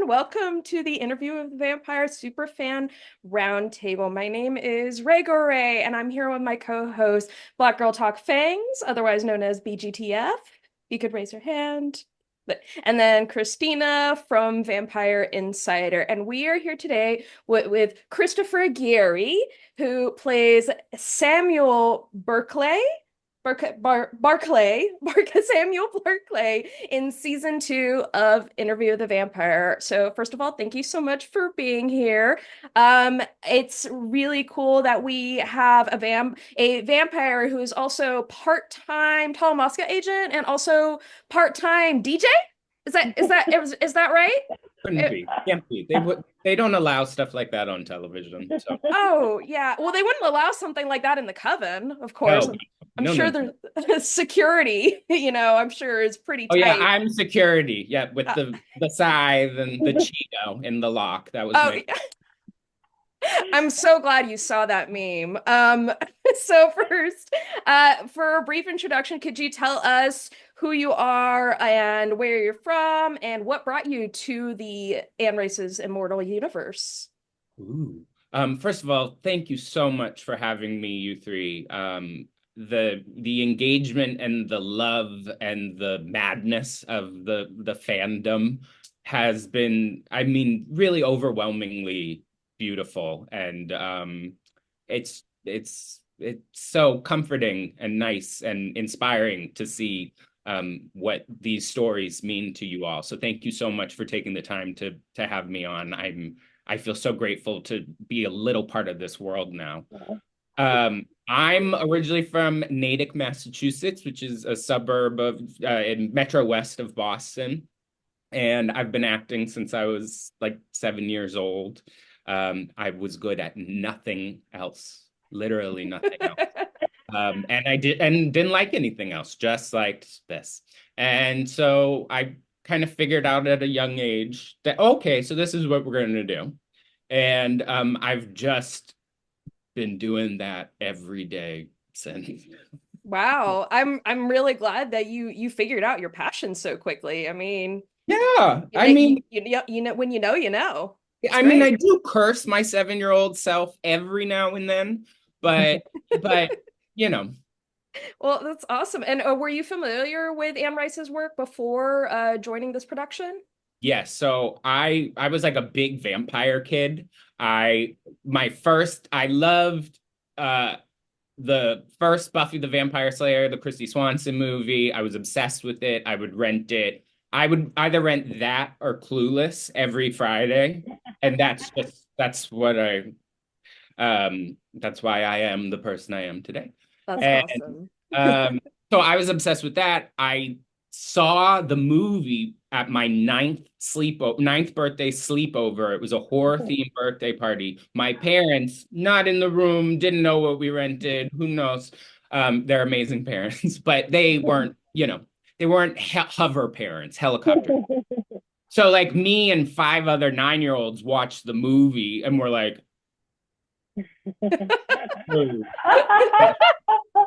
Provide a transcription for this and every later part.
Welcome to the Interview of the Vampire Superfan Roundtable. My name is Ray Gore, and I'm here with my co-host, Black Girl Talk Fangs, otherwise known as BGTF. You could raise your hand. And then Kristina from Vampire Insider. And we are here today with Christopher Geary, who plays Samuel Barclay. Barclay Samuel Barclay in season 2 of Interview with the Vampire. So first of all, thank you so much for being here. It's really cool that we have a vampire who is also part-time Talamasca agent and also part-time DJ. Is that right? Couldn't be. Can't be. They don't allow stuff like that on television. So Oh, yeah. Well, they wouldn't allow something like that in the Coven, of course. no, I'm no, sure no. there's security, I'm sure is pretty Oh yeah, tight. I'm security. Yeah, with Uh, the scythe and the Cheeto in the lock. That was oh, my. yeah. I'm so glad you saw that meme. So first, for a brief introduction, could you tell us who you are and where you're from and what brought you to the Anne Rice's Immortal universe? Ooh. First of all, thank you so much for having me, you three. The engagement and the love and the madness of the fandom has been, I mean, really overwhelmingly beautiful, and it's so comforting and nice and inspiring to see what these stories mean to you all. So thank you so much for taking the time to have me on. I feel so grateful to be a little part of this world now. I'm originally from Natick, Massachusetts, which is a suburb of in Metro West of Boston. And I've been acting since I was like 7 years old. I was good at nothing else, literally nothing else. And I didn't like anything else, just liked this. And so I kind of figured out at a young age that, okay, so this is what we're going to do. And I've just been doing that every day since. Wow, I'm really glad that you figured out your passion so quickly. I mean, Yeah, I you, mean, you know when you know. It's I mean, I great. do curse my 7-year-old self every now and then, but you know, Well, that's awesome. And were you familiar with Anne Rice's work before joining this production? yes. So I was like a big vampire kid. I loved uh the first Buffy the Vampire Slayer, the Christy Swanson movie. I was obsessed with it. I would rent it. I would either rent that or Clueless every Friday. And that's why I am the person I am today. That's And awesome. um so I was obsessed with that. I saw the movie at my ninth birthday sleepover. It was a horror themed birthday party. My parents, not in the room, didn't know what we rented. Who knows? They're amazing parents, but they weren't hover parents, helicopter. So like me and 5 other 9-year-olds watched the movie and were like, "Whoa,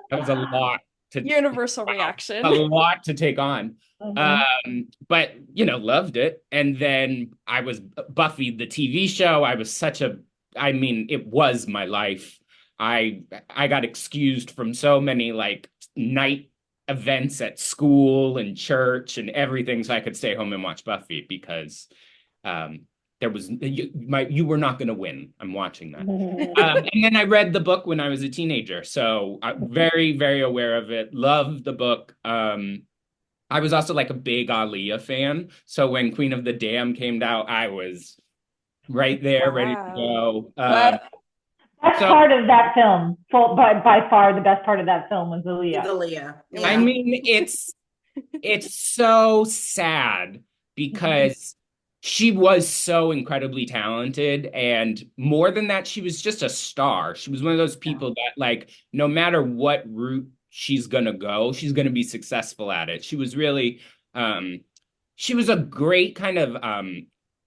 that was a lot to Universal wow, reaction. a lot to take on." Mhm. But loved it. And then I was Buffy, the TV show. I mean, it was my life. I got excused from so many like night events at school and church and everything, so I could stay home and watch Buffy because um you were not going to win. I'm watching that. And then I read the book when I was a teenager, so I'm very, very aware of it. Love the book. I was also like a big Aaliyah fan, so when Queen of the Dam came out, I was right there, ready to Wow. go. What? Best So part of that film, by far the best part of that film was It's Aaliyah. Aaliyah. I Yeah. mean, it's so sad because she was so incredibly talented, and more than that, she was just a star. She was one of those people that like no matter what route she's gonna go, she's gonna be successful at it. Um she was a great kind of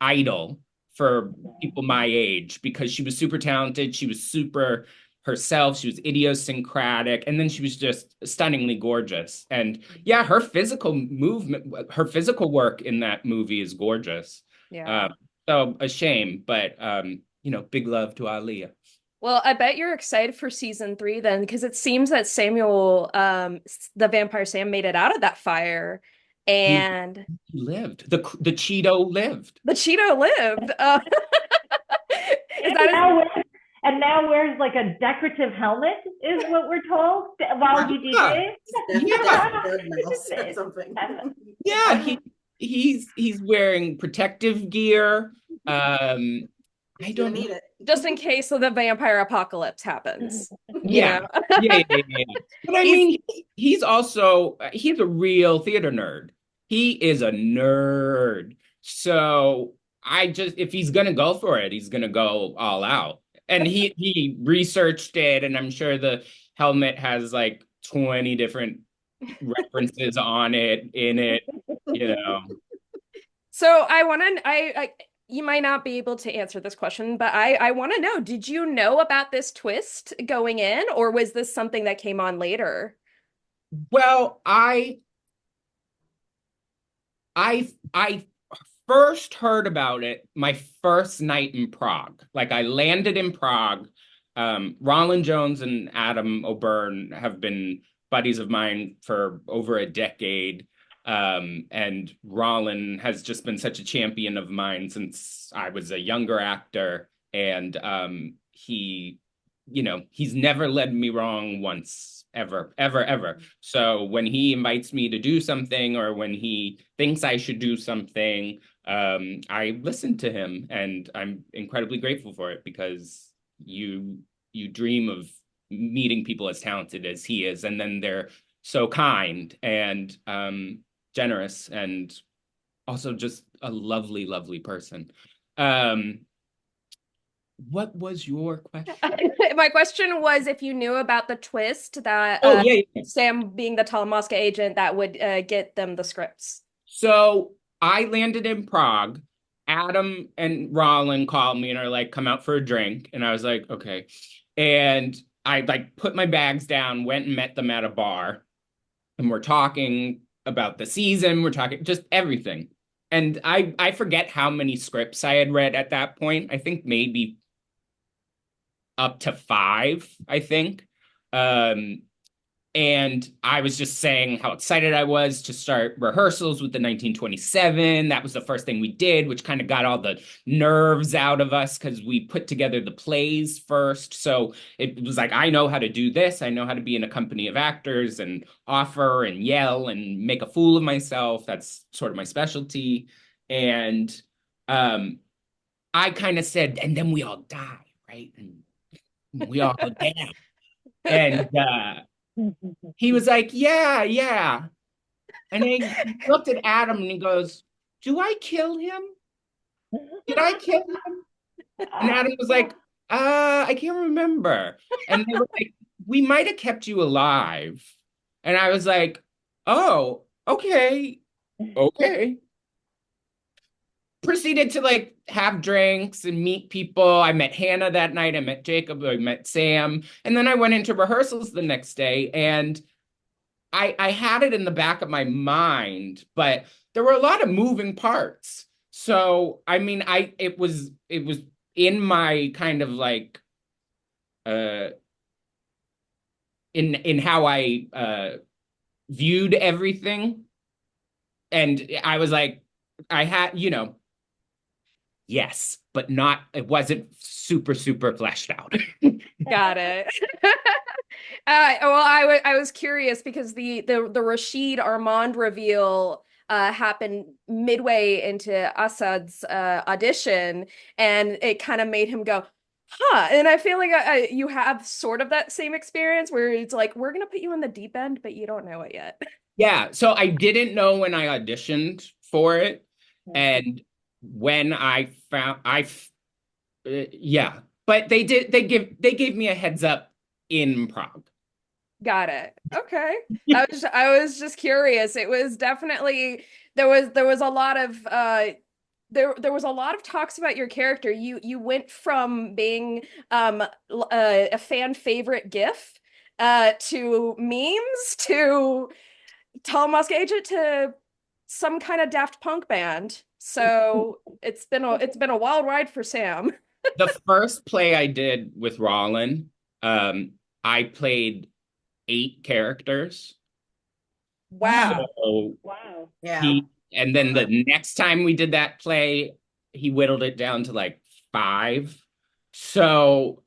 idol for people my age because she was super talented, she was super herself, she was idiosyncratic, and then she was just stunningly gorgeous. And yeah, her physical work in that movie is gorgeous. Yeah. So a shame, but big love to Aaliyah. Well, I bet you're excited for season 3 then, because it seems that Samuel, the vampire Sam, made it out of that fire, He and lived. The Cheeto lived. the Cheeto lived. Is And that now wears, and now wears like a decorative helmet, is what we're told while he Yeah. DJs. Yeah. Or something. Yeah, he's wearing protective gear. I He's gonna don't know. need it. just in case the vampire apocalypse happens? Yeah. Yeah. But I mean, he's also he's a real theater nerd. He is a nerd. So I just if he's gonna go for it, he's gonna go all out. And he researched it, and I'm sure the helmet has like 20 different references on it, in it, you know. So I want to, you might not be able to answer this question, but I want to know, did you know about this twist going in, or was this something that came on later? Well, I first heard about it my first night in Prague. Like I landed in Prague. Roland Jones and Adam O'Byrne have been buddies of mine for over a decade. And Roland has just been such a champion of mine since I was a younger actor. And he's never led me wrong once, ever, ever, ever. So when he invites me to do something or when he thinks I should do something, I listen to him, and I'm incredibly grateful for it because you dream of meeting people as talented as he is, and then they're so kind and generous and also just a lovely, lovely person. What was your question? My question was if you knew about the twist that Oh, yeah. Sam being the Talamasca agent that would get them the scripts. So I landed in Prague. Adam and Roland called me and are like, come out for a drink. And I was like, okay. And I like put my bags down, went and met them at a bar. And we're talking about the season. We're talking just everything. And I forget how many scripts I had read at that point. I think maybe up to 5, I think. And I was just saying how excited I was to start rehearsals with the 1927. That was the first thing we did, which kind of got all the nerves out of us because we put together the plays first. So it was like, I know how to do this. I know how to be in a company of actors and offer and yell and make a fool of myself. That's sort of my specialty. And I kind of said, and then we all die, right? And we all go down. And he was like, yeah, yeah. And he looked at Adam and he goes, do I kill him? Did I kill him? And Adam was like, I can't remember. And they were like, we might have kept you alive. And I was like, oh, okay, okay. Proceeded to like have drinks and meet people. I met Hannah that night. I met Jacob. I met Sam. And then I went into rehearsals the next day, and I had it in the back of my mind, but there were a lot of moving parts. So I mean, it was in my kind of like in how I viewed everything. And I was like, I had, yes, but not, it wasn't super, super fleshed out. Got it. Well, I was curious because the Rashid Armand reveal happened midway into Assad's audition, and it kind of made him go, huh. And I feel like you have sort of that same experience where it's like, we're gonna put you in the deep end, but you don't know it yet. Yeah, so I didn't know when I auditioned for it, and when I found yeah, but they gave me a heads up in Prague. Got it. Okay. I was just curious. It was definitely there was a lot of there was a lot of talks about your character. You went from being a fan favorite GIF to memes to Tall Musk Agent to some kind of Daft Punk band. So it's been a wild ride for Sam. The first play I did with Rollin, I played 8 characters. Wow. So Wow. Yeah. and then the next time we did that play, he whittled it down to like 5. So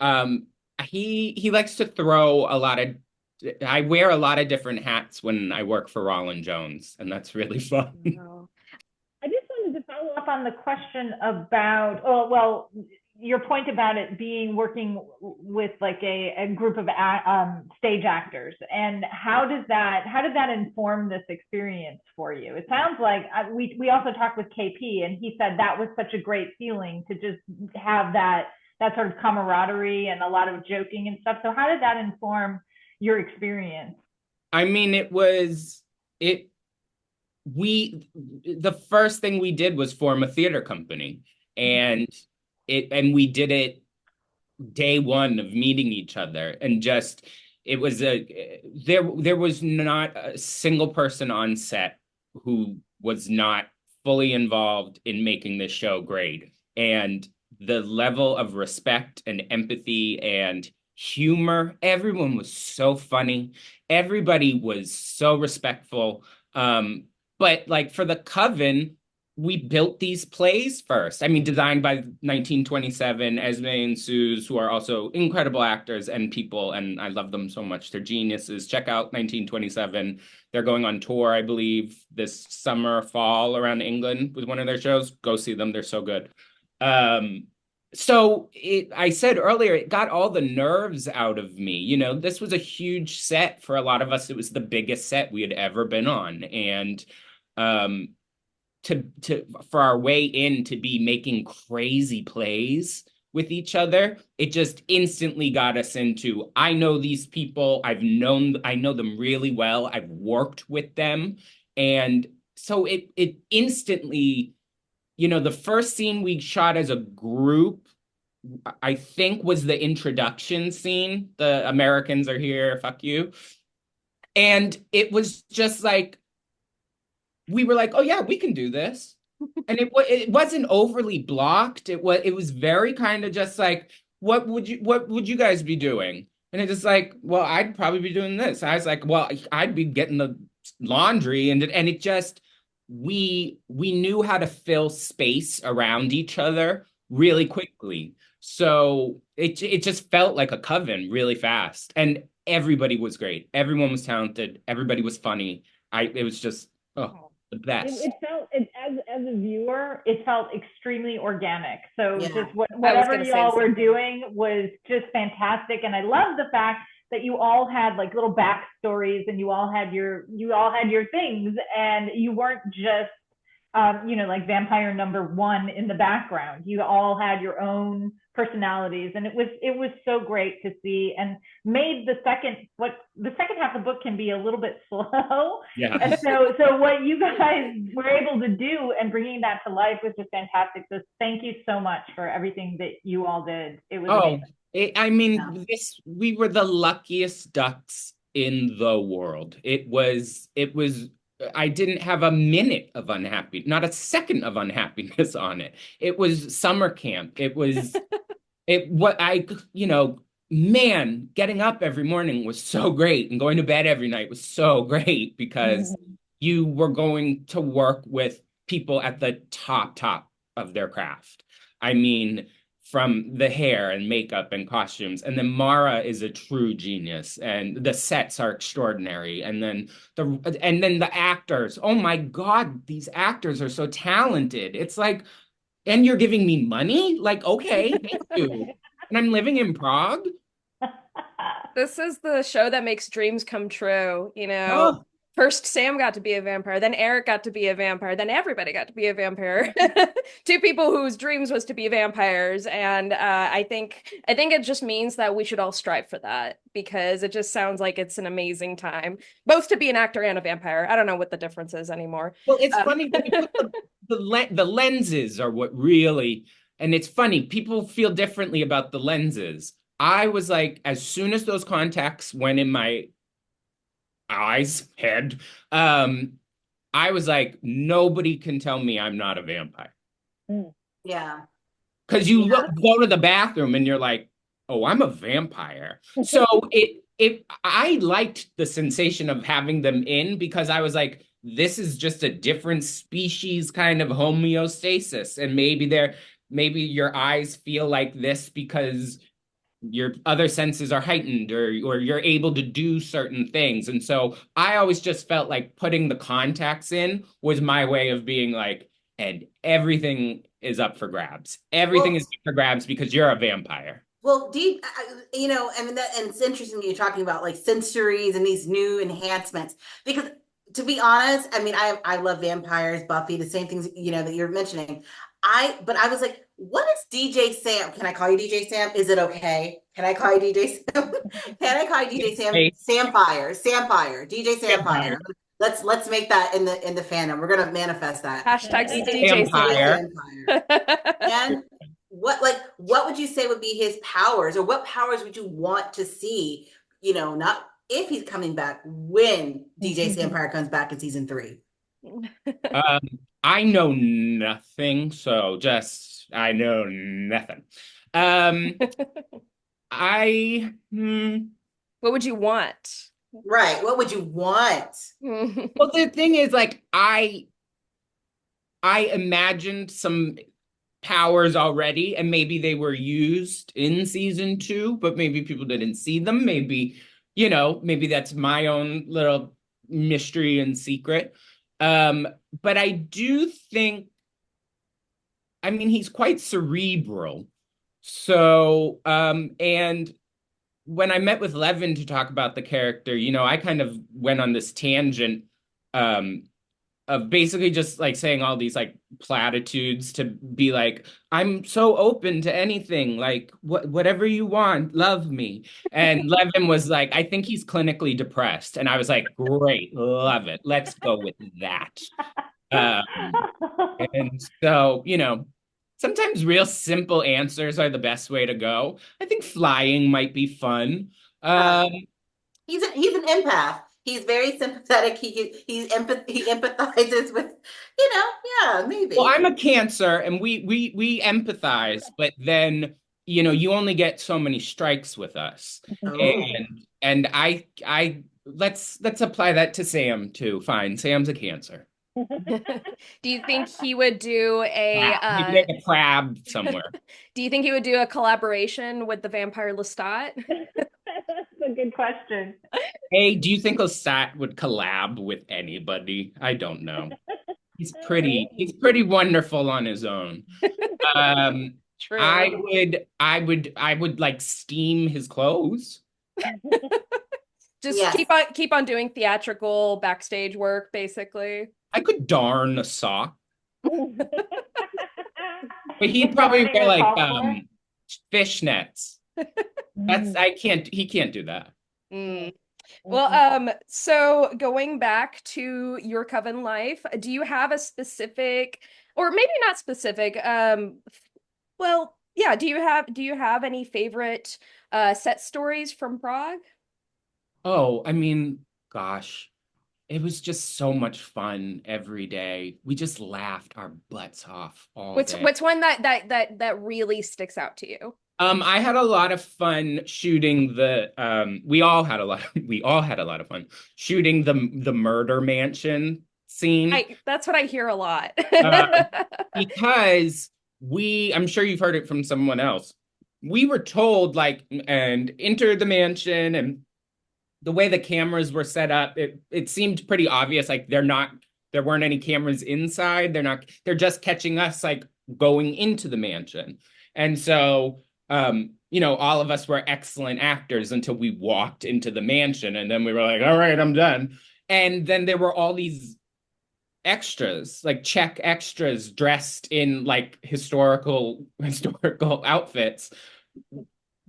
he likes to throw a lot of I wear a lot of different hats when I work for Rollin Jones, and that's really fun. Wow. I just wanted to follow up on the question about, oh, well, your point about it being working with like a group of stage actors, and how did that inform this experience for you? It sounds like we also talked with KP, and he said that was such a great feeling to just have that sort of camaraderie and a lot of joking and stuff. So how did that inform your experience? I mean, the first thing we did was form a theater company, and we did it day one of meeting each other, and just it was there was not a single person on set who was not fully involved in making this show great. And the level of respect and empathy and humor, everyone was so funny, everybody was so respectful. But like for the Coven, we built these plays first. I mean, designed by 1927, Esme and Suze, who are also incredible actors and people, and I love them so much. They're geniuses. Check out 1927. They're going on tour, I believe, this summer, fall around England with one of their shows. Go see them. They're so good. I said earlier, it got all the nerves out of me. You know, this was a huge set for a lot of us. It was the biggest set we had ever been on. And for our way in to be making crazy plays with each other, it just instantly got us into, I know these people, I know them really well, I've worked with them. And so it instantly, you know, the first scene we shot as a group, I think, was the introduction scene. The Americans are here, fuck you. And it was just like, we were like, oh yeah, we can do this. And it wasn't overly blocked. It was very kind of just like, what would you guys be doing? And it's just like, well, I'd probably be doing this. I was like, well, I'd be getting the laundry, and it just, we knew how to fill space around each other really quickly. So it just felt like a coven really fast. And everybody was great. Everyone was talented. Everybody was funny. It was just, oh, the best. As a viewer, it felt extremely organic. So Yeah. just whatever y'all were doing was just fantastic. And I love the fact that you all had like little backstories, and you all had your things, and you weren't just like vampire number 1 in the background. You all had your own personalities, and it was so great to see, and made the second half of the book can be a little bit slow. Yeah. And so what you guys were able to do and bringing that to life was just fantastic. So thank you so much for everything that you all did. It was amazing. We were the luckiest ducks in the world. It was I didn't have a minute of not a second of unhappiness on it. It was summer camp. It was, man, getting up every morning was so great, and going to bed every night was so great, because you were going to work with people at the top of their craft. I mean, from the hair and makeup and costumes. And then Mara is a true genius, and the sets are extraordinary. And then the actors, oh my God, these actors are so talented. It's like, and you're giving me money? Like, okay, thank you. And I'm living in Prague. This is the show that makes dreams come true, you know. Oh. First, Sam got to be a vampire, then Eric got to be a vampire, then everybody got to be a vampire. 2 people whose dreams was to be vampires, and I think it just means that we should all strive for that, because it just sounds like it's an amazing time, both to be an actor and a vampire. I don't know what the difference is anymore. Well, it's funny when you put the lenses are what really, and it's funny, people feel differently about the lenses. I was like, as soon as those contacts went in my head, I was like, nobody can tell me I'm not a vampire. Yeah. Because you go to the bathroom and you're like, oh, I'm a vampire. So I liked the sensation of having them in because I was like, this is just a different species kind of homeostasis. And maybe your eyes feel like this because your other senses are heightened or you're able to do certain things. And so I always just felt like putting the contacts in was my way of being like, and everything is up for grabs. Everything is up for grabs because you're a vampire. Well, you know, I mean, and it's interesting that you're talking about like sensories and these new enhancements because to be honest, I mean, I love vampires, Buffy, the same things, you know, that you're mentioning. But I was like, what is DJ Sam? Can I call you DJ Sam? Is it okay? Can I call you DJ Sam? Can I call you DJ Sam? Hey, Sampire, DJ vampire. Sampire. Let's make that in the fandom. We're gonna manifest that. Hashtag DJ Vampire. Sampire. And what would you say would be his powers, or what powers would you want to see? You know, not if he's coming back, when DJ Sampire comes back in season 3. I know nothing, so just I know nothing. I What would you want? Right. What would you want? well, the thing is, like, I imagined some powers already, and maybe they were used in season 2, but maybe people didn't see them. Maybe, you know, maybe that's my own little mystery and secret. But I do think, I mean, he's quite cerebral. So, and when I met with Levin to talk about the character, you know, I kind of went on this tangent of basically just like saying all these like platitudes to be like, I'm so open to anything, like whatever you want, love me. And Levin was like, I think he's clinically depressed. And I was like, great, love it. Let's go with that. And so, you know, sometimes real simple answers are the best way to go. I think flying might be fun. He's an empath. He's very sympathetic. He empathizes with, you know, yeah, maybe. Well, I'm a Cancer, and we empathize, but then you know you only get so many strikes with us, and I let's apply that to Sam too. Fine, Sam's a Cancer. Do you think he would do Maybe like a crab somewhere. Do you think he would do a collaboration with the vampire Lestat? That's a good question. Hey, do you think Lestat would collab with anybody? I don't know. He's pretty wonderful on his own. True. I would like steam his clothes. Just Yes. keep on doing theatrical backstage work, basically. I could darn a sock. But he'd probably wear like fishnets. He can't do that. Well, so going back to your coven life, do you have a specific, or maybe not specific, well, yeah, do you have any favorite set stories from Prague? Oh, I mean, gosh, it was just so much fun every day. We just laughed our butts off all day. What's one that really sticks out to you? I had a lot of fun shooting we all had a lot of fun shooting the murder mansion scene. That's what I hear a lot. Because I'm sure you've heard it from someone else. We were told like, and enter the mansion, and the way the cameras were set up, it seemed pretty obvious. Like there weren't any cameras inside. They're just catching us like going into the mansion. And so, you know, all of us were excellent actors until we walked into the mansion. And then we were like, all right, I'm done. And then there were all these extras, like Czech extras dressed in like historical outfits,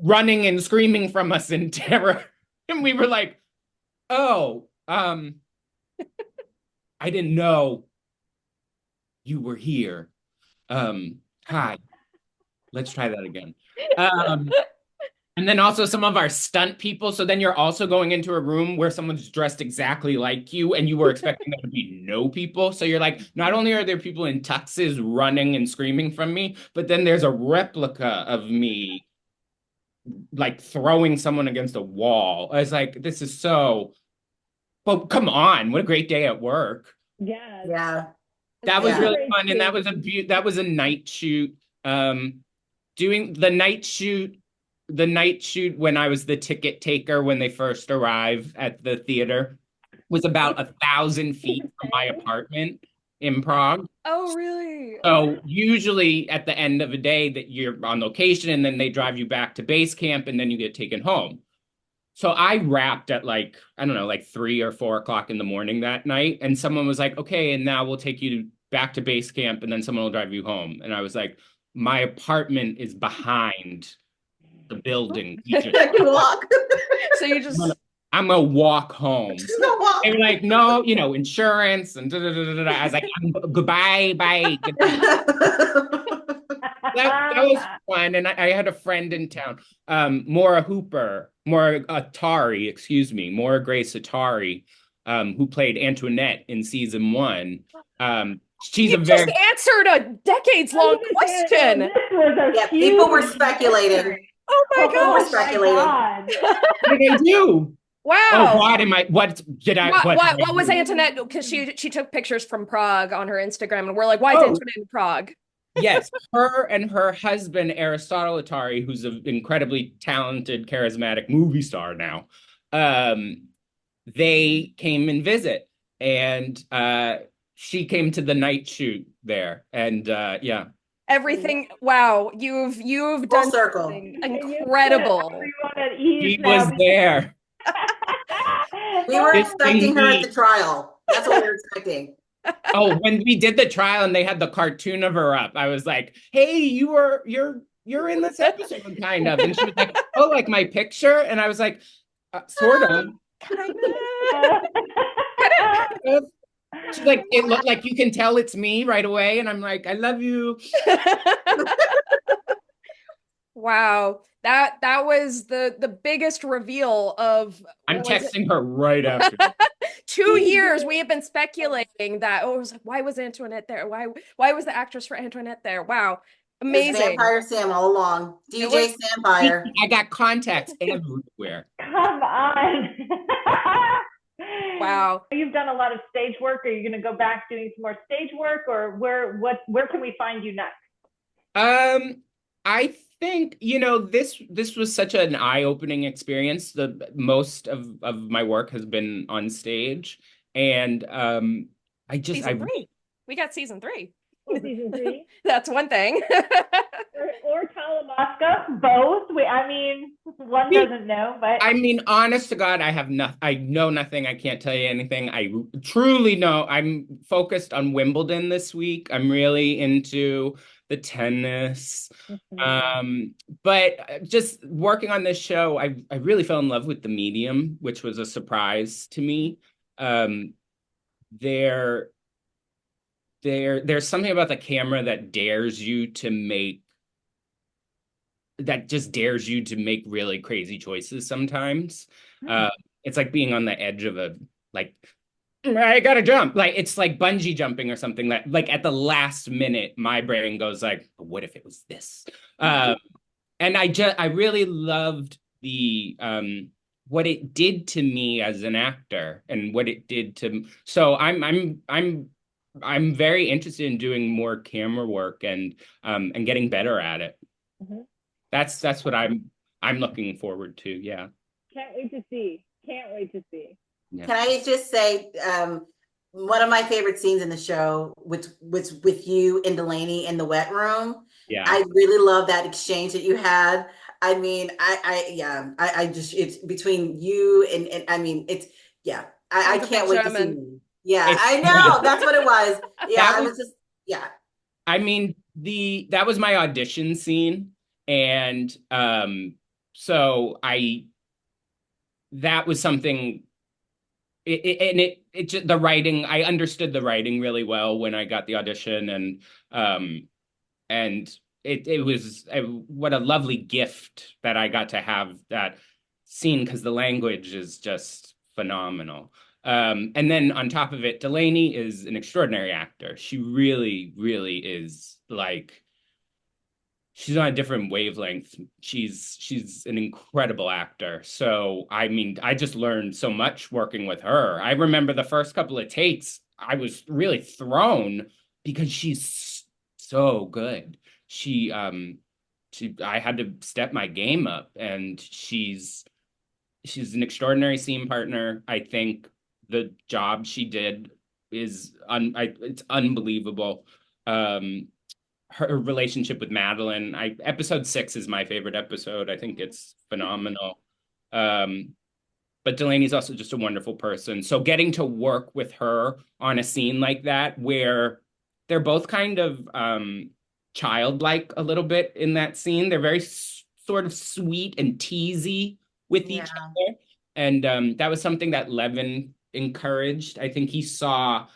running and screaming from us in terror. And we were like, oh, I didn't know you were here. Hi. Let's try that again. And then also some of our stunt people. So then you're also going into a room where someone's dressed exactly like you, and you were expecting there to be no people. So you're like, not only are there people in tuxes running and screaming from me, but then there's a replica of me like throwing someone against a wall. I was like, this is so, well, come on. What a great day at work. Yes. Yeah. That was Yeah. really fun. And that was a night shoot. Doing the night shoot when I was the ticket taker when they first arrived at the theater was about 1,000 feet from my apartment in Prague. Oh, really? So usually at the end of a day that you're on location and then they drive you back to base camp and then you get taken home. So I wrapped at like, I don't know, like 3 or 4 o'clock in the morning that night. And someone was like, okay, and now we'll take you back to base camp and then someone will drive you home. And I was like, my apartment is behind the building. I can walk. So you just I'm gonna walk home. Just go walk. They were like, no, insurance and da, da, da, da, da. I was like, goodbye, bye. That was fun. And I had a friend in town, Maura Grace Atari, who played Antoinette in season 1. She's you a just very answered a decades-long question. This was a Yeah, huge people were speculating. Oh my People were gosh. speculating. what did I do? Wow. Oh, what did I What was Antoinette? Because she took pictures from Prague on her Instagram, and we're like, why is Antoinette in Prague? Yes, her and her husband, Aristotle Atari, who's an incredibly talented, charismatic movie star now, they came and visit. And she came to the night shoot there. And yeah. Everything. Wow, you've Full done circle. something incredible. She was there. We were expecting her at the trial. That's what we were expecting. Oh, when we did the trial and they had the cartoon of her up, I was like, "Hey, you're in this episode, kind of." And she was like, "Oh, like my picture?" And I was like, "Sort of." Kind of. She's like, "It looked like you can tell it's me right away," and I'm like, "I love you." Wow, that was the biggest reveal of. I'm texting her right after. 2 years we have been speculating that. Oh, it was like, why was Antoinette there? Why was the actress for Antoinette there? Wow, amazing. Vampire Sam all along. DJ Sampire. I got contacts everywhere. Come on. Wow. You've done a lot of stage work. Are you going to go back doing some more stage work, or where can we find you next? I think, this was such an eye-opening experience. The most of my work has been on stage. And Season 3. We got season 3. Season 3? That's one thing. or Talamasca, both. One doesn't know, but honest to God, I know nothing. I can't tell you anything. I truly know. I'm focused on Wimbledon this week. I'm really into the tennis. But just working on this show, I really fell in love with the medium, which was a surprise to me. There's something about the camera that just dares you to make really crazy choices sometimes. It's like being on the edge of I gotta jump. Like it's like bungee jumping or something that like at the last minute, my brain goes like, what if it was this? And I really loved the what it did to me as an actor and what it did to. So I'm very interested in doing more camera work and getting better at it. That's what I'm looking forward to. Yeah. Can't wait to see. Yeah. Can I just say, one of my favorite scenes in the show was with you and Delaney in the wet room. Yeah. I really love that exchange that you had. I just, it's between you and I can't wait to see you. Yeah, I know. That's what it was. Yeah, that was my audition scene. And so that was something, the writing, I understood the writing really well when I got the audition, and it was what a lovely gift that I got to have that scene, because the language is just phenomenal. And then on top of it, Delaney is an extraordinary actor. She really, really is like, she's on a different wavelength. She's an incredible actor. So I mean, I just learned so much working with her. I remember the first couple of takes, I was really thrown because she's so good. I had to step my game up, and she's an extraordinary scene partner. I think the job she did is it's unbelievable. Her relationship with Madeline, episode 6 is my favorite episode. I think it's phenomenal. But Delaney's also just a wonderful person. So getting to work with her on a scene like that, where they're both kind of childlike a little bit in that scene. They're very sort of sweet and teasy with each other. And that was something that Levin encouraged. I think he saw,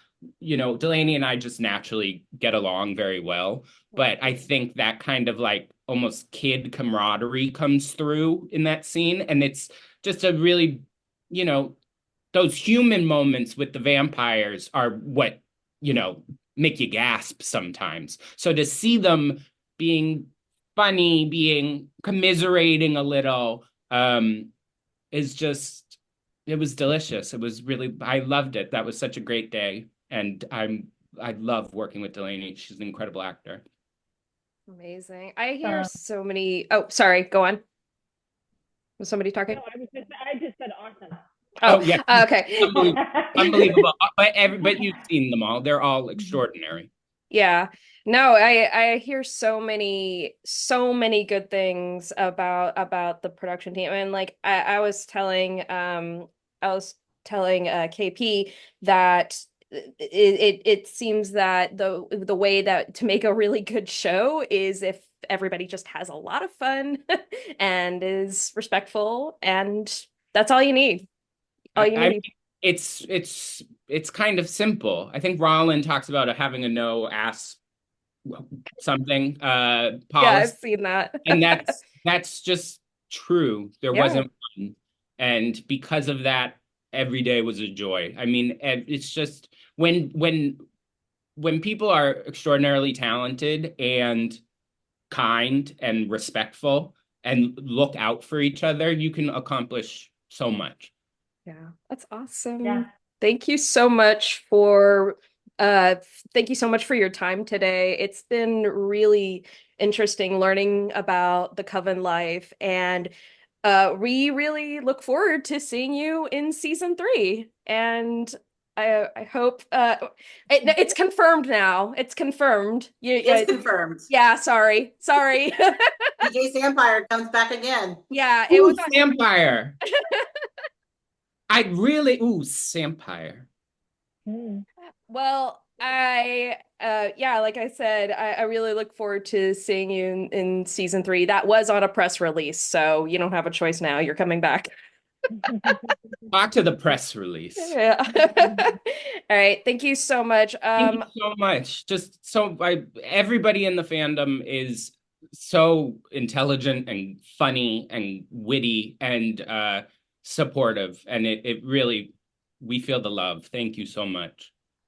Delaney and I just naturally get along very well. But I think that kind of like almost kid camaraderie comes through in that scene. And it's just a really, those human moments with the vampires are what, make you gasp sometimes. So to see them being funny, being commiserating a little, is just, it was delicious. It was really, I loved it. That was such a great day. And I love working with Delaney. She's an incredible actor. Amazing. I hear so many. Oh, sorry. Go on. Was somebody talking? No, I just said awesome. Oh yeah. Okay. Unbelievable. But you've seen them all. They're all extraordinary. Yeah. No, I hear so many good things about the production team. And like I was telling KP that it seems that the way that to make a really good show is if everybody just has a lot of fun and is respectful, and that's all you need. All you need. It's kind of simple. I think Rollin talks about having a no ass something policy. Yeah, I've seen that. And that's just true. There wasn't one. And because of that, every day was a joy. I mean, it's just when people are extraordinarily talented and kind and respectful and look out for each other, you can accomplish so much. Yeah, that's awesome. Yeah. Thank you so much for your time today. It's been really interesting learning about the Coven life, and we really look forward to seeing you in season 3. And I hope it's confirmed now. It's confirmed. It's confirmed. Yeah, sorry. DJ SAMPIRE comes back again. Yeah, it was SAMPIRE. SAMPIRE. Well, like I said, I really look forward to seeing you in season 3. That was on a press release, so you don't have a choice now. You're coming back. Back to the press release. Yeah. All right. Thank you so much. Thank you so much. Everybody in the fandom is so intelligent and funny and witty and supportive, and it really, we feel the love. Thank you so much.